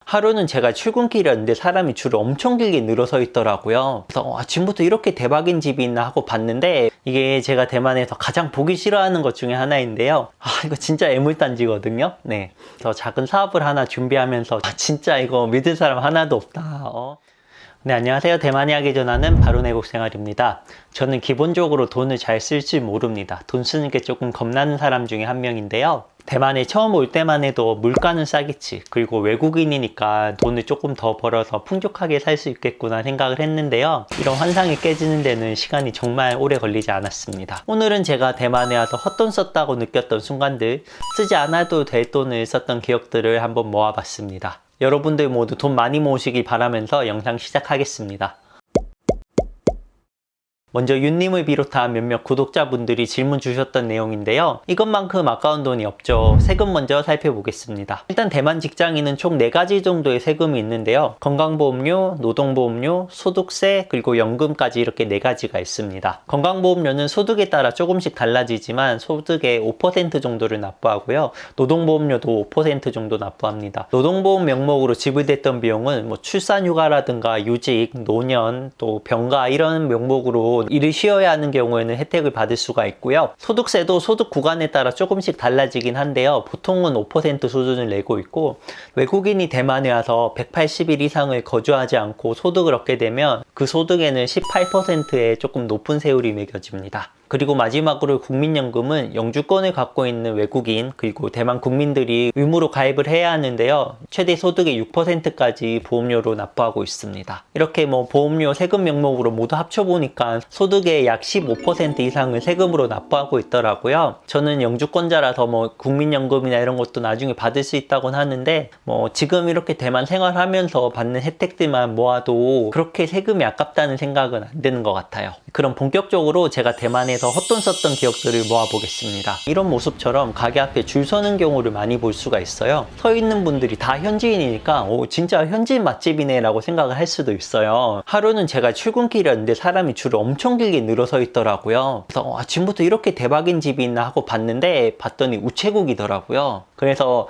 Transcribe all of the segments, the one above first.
하루는 제가 출근길이었는데 사람이 줄을 엄청 길게 늘어서 있더라고요. 그래서 아침부터 이렇게 대박인 집이 있나 하고 봤는데 이게 제가 대만에서 가장 보기 싫어하는 것 중에 하나인데요. 이거 진짜 애물단지거든요. 네, 그래서 작은 사업을 하나 준비하면서 진짜 이거 믿을 사람 하나도 없다. 네, 안녕하세요. 대만 이야기 전하는 바로내국 생활입니다. 저는 기본적으로 돈을 잘 쓸 줄 모릅니다. 돈 쓰는 게 조금 겁나는 사람 중에 한 명인데요. 대만에 처음 올 때만 해도 물가는 싸겠지, 그리고 외국인이니까 돈을 조금 더 벌어서 풍족하게 살 수 있겠구나 생각을 했는데요. 이런 환상이 깨지는 데는 시간이 정말 오래 걸리지 않았습니다. 오늘은 제가 대만에 와서 헛돈 썼다고 느꼈던 순간들, 쓰지 않아도 될 돈을 썼던 기억들을 한번 모아봤습니다. 여러분들 모두 돈 많이 모으시기 바라면서 영상 시작하겠습니다. 먼저 윤님을 비롯한 몇몇 구독자분들이 질문 주셨던 내용인데요. 이것만큼 아까운 돈이 없죠. 세금 먼저 살펴보겠습니다. 일단 대만 직장인은 총 4가지 정도의 세금이 있는데요. 건강보험료, 노동보험료, 소득세, 그리고 연금까지 이렇게 4가지가 있습니다. 건강보험료는 소득에 따라 조금씩 달라지지만 소득의 5% 정도를 납부하고요. 노동보험료도 5% 정도 납부합니다. 노동보험 명목으로 지불됐던 비용은 출산휴가라든가 유직, 노년, 또 병가 이런 명목으로 일을 쉬어야 하는 경우에는 혜택을 받을 수가 있고요. 소득세도 소득 구간에 따라 조금씩 달라지긴 한데요. 보통은 5% 수준을 내고 있고, 외국인이 대만에 와서 180일 이상을 거주하지 않고 소득을 얻게 되면 그 소득에는 18%의 조금 높은 세율이 매겨집니다. 그리고 마지막으로 국민연금은 영주권을 갖고 있는 외국인 그리고 대만 국민들이 의무로 가입을 해야 하는데요. 최대 소득의 6%까지 보험료로 납부하고 있습니다. 이렇게 보험료 세금 명목으로 모두 합쳐보니까 소득의 약 15% 이상을 세금으로 납부하고 있더라고요. 저는 영주권자라서 국민연금이나 이런 것도 나중에 받을 수 있다고는 하는데 지금 이렇게 대만 생활하면서 받는 혜택들만 모아도 그렇게 세금이 아깝다는 생각은 안 드는 것 같아요. 그럼 본격적으로 제가 대만에서 헛돈 썼던 기억들을 모아보겠습니다. 이런 모습처럼 가게 앞에 줄 서는 경우를 많이 볼 수가 있어요. 서 있는 분들이 다 현지인이니까 진짜 현지인 맛집이네 라고 생각을 할 수도 있어요. 하루는 제가 출근길이었는데 사람이 줄을 엄청 길게 늘어서 있더라고요. 그래서 아침부터 이렇게 대박인 집이 있나 하고 봤더니 우체국이더라고요. 그래서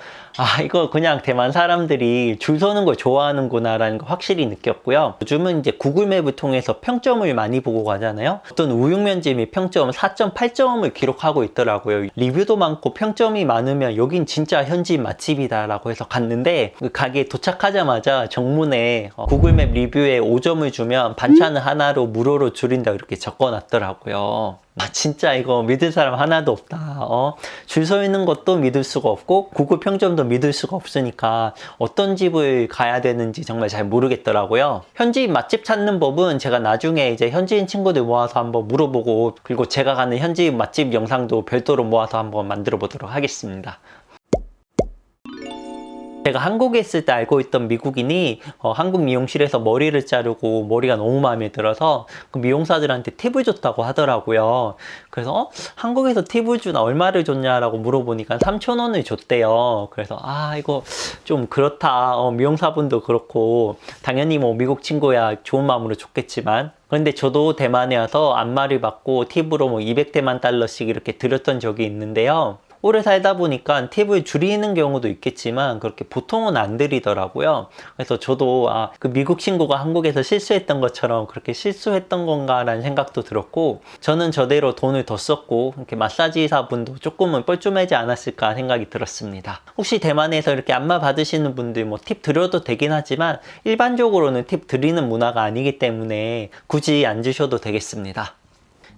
이거 그냥 대만 사람들이 줄 서는 걸 좋아하는구나 라는 거 확실히 느꼈고요. 요즘은 이제 구글맵을 통해서 평점을 많이 보고 가잖아요. 어떤 우육면집이 평점 4.8점을 기록하고 있더라고요. 리뷰도 많고 평점이 많으면 여긴 진짜 현지인 맛집이다 라고 해서 갔는데, 그 가게에 도착하자마자 정문에 구글맵 리뷰에 5점을 주면 반찬을 하나로 무료로 줄인다 이렇게 적어놨더라고요. 진짜 이거 믿을 사람 하나도 없다. 줄 서 있는 것도 믿을 수가 없고 구글 평점도 믿을 수가 없으니까 어떤 집을 가야 되는지 정말 잘 모르겠더라고요. 현지인 맛집 찾는 법은 제가 나중에 이제 현지인 친구들 모아서 한번 물어보고, 그리고 제가 가는 현지인 맛집 영상도 별도로 모아서 한번 만들어 보도록 하겠습니다. 제가 한국에 있을 때 알고 있던 미국인이 한국 미용실에서 머리를 자르고 머리가 너무 마음에 들어서 그 미용사들한테 팁을 줬다고 하더라고요. 그래서 한국에서 팁을 주나 얼마를 줬냐라고 물어보니까 3,000원을 줬대요. 그래서 이거 좀 그렇다. 미용사분도 그렇고 당연히 미국 친구야 좋은 마음으로 줬겠지만, 그런데 저도 대만에 와서 안마를 받고 팁으로 200대만 달러씩 이렇게 드렸던 적이 있는데요. 오래 살다 보니까 팁을 줄이는 경우도 있겠지만 그렇게 보통은 안 드리더라고요. 그래서 저도 그 미국 친구가 한국에서 실수했던 것처럼 그렇게 실수했던 건가 라는 생각도 들었고, 저는 저대로 돈을 더 썼고 이렇게 마사지사분도 조금은 뻘쭘하지 않았을까 생각이 들었습니다. 혹시 대만에서 이렇게 안마 받으시는 분들 팁 드려도 되긴 하지만 일반적으로는 팁 드리는 문화가 아니기 때문에 굳이 안 주셔도 되겠습니다.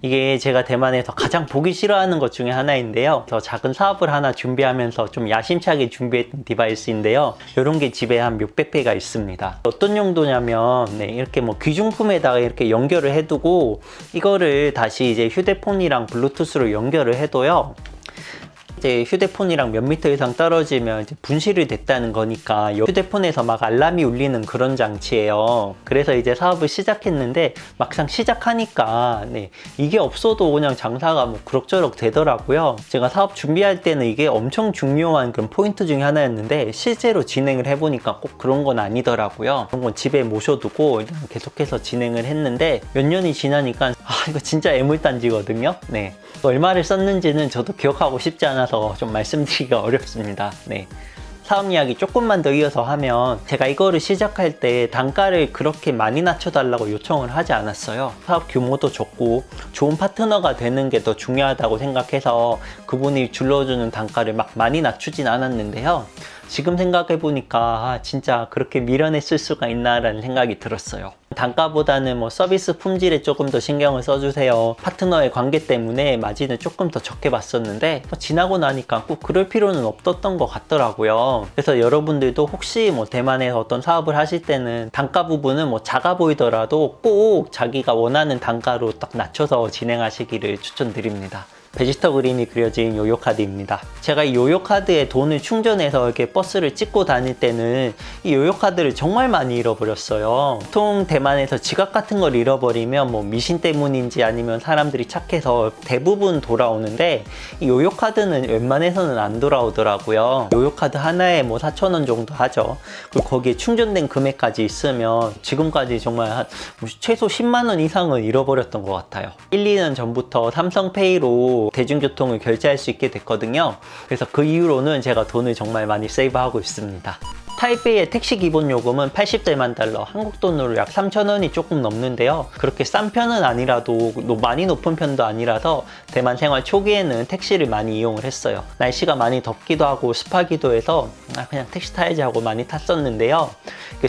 이게 제가 대만에서 가장 보기 싫어하는 것 중에 하나인데요. 저 작은 사업을 하나 준비하면서 좀 야심차게 준비했던 디바이스인데요. 이런 게 집에 한 몇백 대가 있습니다. 어떤 용도냐면 이렇게 귀중품에다가 이렇게 연결을 해두고 이거를 다시 이제 휴대폰이랑 블루투스로 연결을 해둬요. 이제 휴대폰이랑 몇 미터 이상 떨어지면 이제 분실이 됐다는 거니까 휴대폰에서 막 알람이 울리는 그런 장치예요. 그래서 이제 사업을 시작했는데 막상 시작하니까 이게 없어도 그냥 장사가 그럭저럭 되더라고요. 제가 사업 준비할 때는 이게 엄청 중요한 그런 포인트 중에 하나였는데 실제로 진행을 해보니까 꼭 그런 건 아니더라고요. 그런 건 집에 모셔두고 계속해서 진행을 했는데 몇 년이 지나니까 이거 진짜 애물단지거든요. 얼마를 썼는지는 저도 기억하고 싶지 않아서 좀 말씀드리기가 어렵습니다. 사업 이야기 조금만 더 이어서 하면, 제가 이거를 시작할 때 단가를 그렇게 많이 낮춰달라고 요청을 하지 않았어요. 사업 규모도 적고 좋은 파트너가 되는 게 더 중요하다고 생각해서 그분이 줄여주는 단가를 막 많이 낮추진 않았는데요. 지금 생각해보니까 진짜 그렇게 밀어냈을 수가 있나라는 생각이 들었어요. 단가보다는 뭐 서비스 품질에 조금 더 신경을 써주세요, 파트너의 관계 때문에 마진을 조금 더 적게 봤었는데, 지나고 나니까 꼭 그럴 필요는 없었던 것 같더라고요. 그래서 여러분들도 혹시 뭐 대만에서 어떤 사업을 하실 때는 단가 부분은 뭐 작아 보이더라도 꼭 자기가 원하는 단가로 딱 낮춰서 진행하시기를 추천드립니다. 베지터 그림이 그려진 요요카드입니다. 제가 이 요요카드에 돈을 충전해서 이렇게 버스를 찍고 다닐 때는 이 요요카드를 정말 많이 잃어버렸어요. 보통 대만에서 지갑 같은 걸 잃어버리면 뭐 미신 때문인지 아니면 사람들이 착해서 대부분 돌아오는데, 이 요요카드는 웬만해서는 안 돌아오더라고요. 요요카드 하나에 뭐 4,000원 정도 하죠. 그리고 거기에 충전된 금액까지 있으면 지금까지 정말 한 최소 10만 원 이상은 잃어버렸던 것 같아요. 1, 2년 전부터 삼성페이로 대중교통을 결제할 수 있게 됐거든요. 그래서 그 이후로는 제가 돈을 정말 많이 세이브하고 있습니다. 타이베이의 택시 기본 요금은 80대만 달러, 한국 돈으로 약 3,000원이 조금 넘는데요. 그렇게 싼 편은 아니라도 많이 높은 편도 아니라서 대만 생활 초기에는 택시를 많이 이용을 했어요. 날씨가 많이 덥기도 하고 습하기도 해서 그냥 택시 타야지 하고 많이 탔었는데요.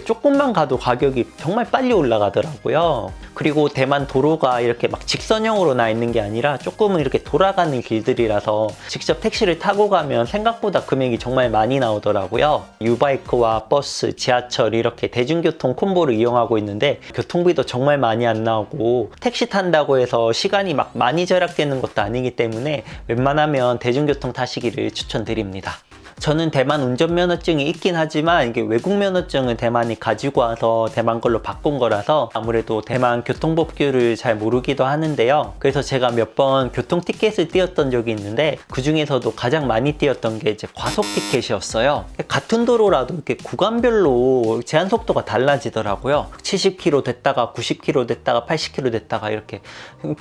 조금만 가도 가격이 정말 빨리 올라가더라고요. 그리고 대만 도로가 이렇게 막 직선형으로 나 있는 게 아니라 조금은 이렇게 돌아가는 길들이라서 직접 택시를 타고 가면 생각보다 금액이 정말 많이 나오더라고요. 유바이크와 버스, 지하철 이렇게 대중교통 콤보를 이용하고 있는데 교통비도 정말 많이 안 나오고, 택시 탄다고 해서 시간이 막 많이 절약되는 것도 아니기 때문에 웬만하면 대중교통 타시기를 추천드립니다. 저는 대만 운전면허증이 있긴 하지만 이게 외국 면허증은 대만이 가지고 와서 대만 걸로 바꾼 거라서 아무래도 대만 교통법규를 잘 모르기도 하는데요. 그래서 제가 몇 번 교통 티켓을 띄었던 적이 있는데, 그 중에서도 가장 많이 띄었던 게 이제 과속 티켓이었어요. 같은 도로라도 이렇게 구간별로 제한 속도가 달라지더라고요. 70km 됐다가 90km 됐다가 80km 됐다가 이렇게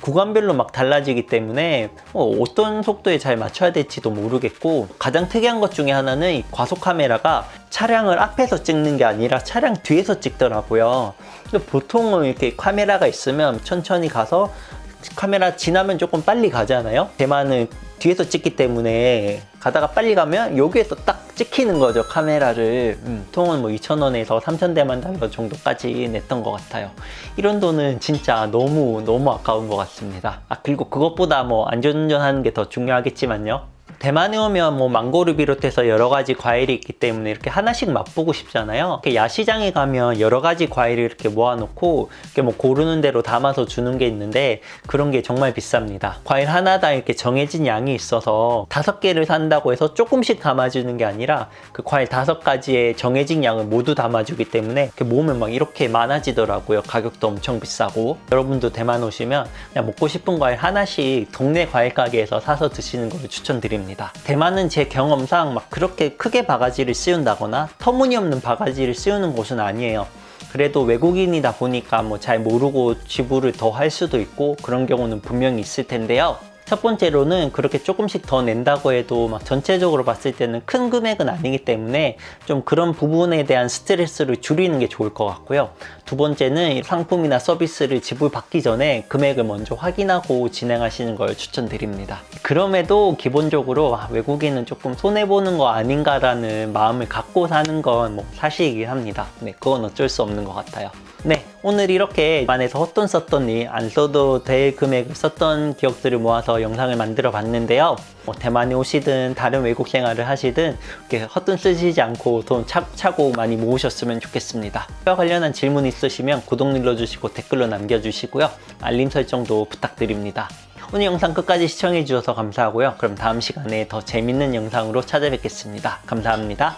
구간별로 막 달라지기 때문에 어떤 속도에 잘 맞춰야 될지도 모르겠고, 가장 특이한 것 중에 하나는 이 과속 카메라가 차량을 앞에서 찍는 게 아니라 차량 뒤에서 찍더라고요. 보통은 이렇게 카메라가 있으면 천천히 가서 카메라 지나면 조금 빨리 가잖아요. 대만은 뒤에서 찍기 때문에 가다가 빨리 가면 여기에서 딱 찍히는 거죠, 카메라를. 보통은 뭐 2,000원에서 3,000대만 달러 정도까지 냈던 것 같아요. 이런 돈은 진짜 너무 아까운 것 같습니다. 그리고 그것보다 뭐 안전운전하는 게 더 중요하겠지만요. 대만에 오면 뭐 망고를 비롯해서 여러 가지 과일이 있기 때문에 이렇게 하나씩 맛보고 싶잖아요. 이렇게 야시장에 가면 여러 가지 과일을 이렇게 모아놓고 이렇게 뭐 고르는 대로 담아서 주는 게 있는데, 그런 게 정말 비쌉니다. 과일 하나당 이렇게 정해진 양이 있어서 5개를 산다고 해서 조금씩 담아주는 게 아니라 그 과일 5가지의 정해진 양을 모두 담아주기 때문에 이렇게 모으면 막 이렇게 많아지더라고요. 가격도 엄청 비싸고. 여러분도 대만 오시면 그냥 먹고 싶은 과일 하나씩 동네 과일 가게에서 사서 드시는 걸 추천드립니다. 대만은 제 경험상 막 그렇게 크게 바가지를 씌운다거나 터무니없는 바가지를 씌우는 곳은 아니에요. 그래도 외국인이다 보니까 뭐 잘 모르고 지불을 더 할 수도 있고 그런 경우는 분명히 있을 텐데요. 첫 번째로는 그렇게 조금씩 더 낸다고 해도 막 전체적으로 봤을 때는 큰 금액은 아니기 때문에 좀 그런 부분에 대한 스트레스를 줄이는 게 좋을 것 같고요. 두 번째는 상품이나 서비스를 지불받기 전에 금액을 먼저 확인하고 진행하시는 걸 추천드립니다. 그럼에도 기본적으로 외국인은 조금 손해보는 거 아닌가라는 마음을 갖고 사는 건 뭐 사실이긴 합니다. 네, 그건 어쩔 수 없는 것 같아요. 네, 오늘 이렇게 대만에서 헛돈 썼더니 안 써도 될 금액을 썼던 기억들을 모아서 영상을 만들어 봤는데요. 대만에 오시든 다른 외국 생활을 하시든 이렇게 헛돈 쓰시지 않고 돈 차곡차곡 많이 모으셨으면 좋겠습니다. 이와 관련한 질문 있으시면 구독 눌러주시고 댓글로 남겨주시고요. 알림 설정도 부탁드립니다. 오늘 영상 끝까지 시청해주셔서 감사하고요. 그럼 다음 시간에 더 재밌는 영상으로 찾아뵙겠습니다. 감사합니다.